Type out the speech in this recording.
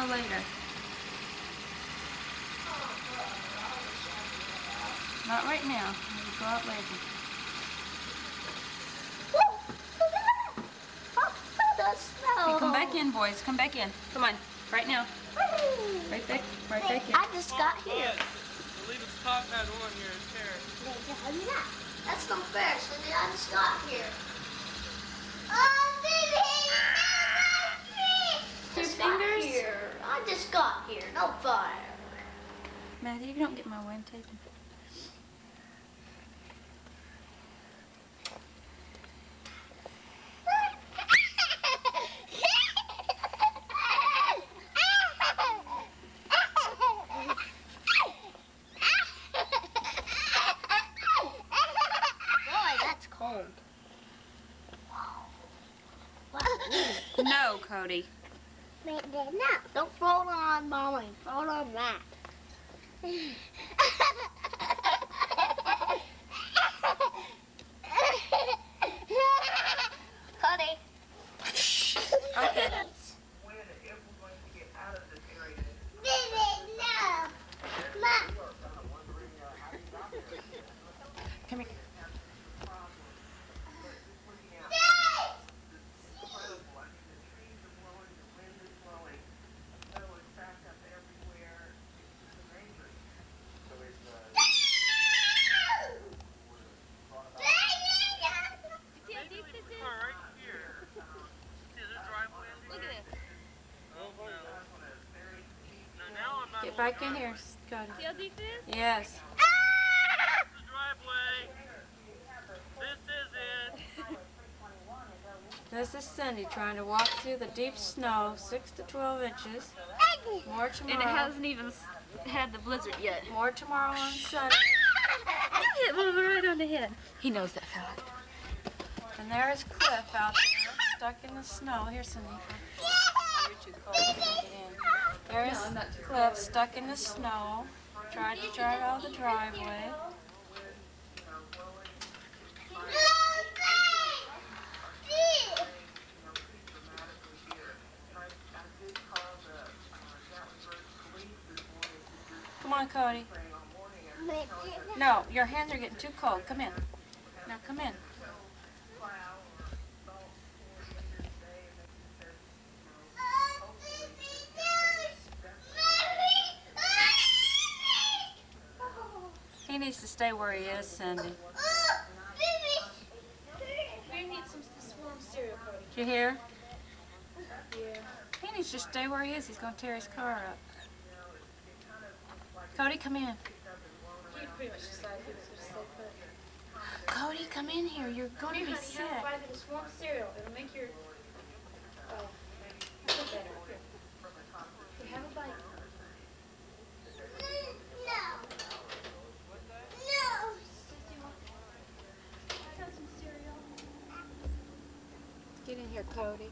snow later. Not right now. We'll go out later. The snow. Hey, come back in, boys. Come back in. Come on. Right now. Right back. Right back in. I just got here. Leave its top hat on your chair. That's not fair, Cindy. I just got here. Oh, baby! Your fingers? I just got here. No fire. Matthew, you don't get my wind taken. No, Cody. No. Don't throw it on Mommy. Throw it on Matt. Cody. Okay. No. Matt. Come here. Get back in here, Scotty. See how deep it is? Yes. The driveway. This is it. This is Cindy trying to walk through the deep snow, 6 to 12 inches. More tomorrow. And it hasn't even had the blizzard yet. More tomorrow on Sunday. Hit one right on the head. He knows that fella. And there's Cliff out there, stuck in the snow. Here's Cindy. You're too cold to get in. There's Cliff stuck in the snow. Tried to drive out of the driveway. Come on, Cody. No, your hands are getting too cold. Come in. Now come in. He needs to stay where he is, Cindy. We need some warm cereal, Cody. Did you hear? Yeah. He needs to stay where he is. He's going to tear his car up. Cody, come in. He pretty much decided he was going to stay put. Cody, come in here. You're going to be sick. You have to buy this warm cereal. It'll make your... Oh, feel better. Here, have a bite. Get in here, Cody.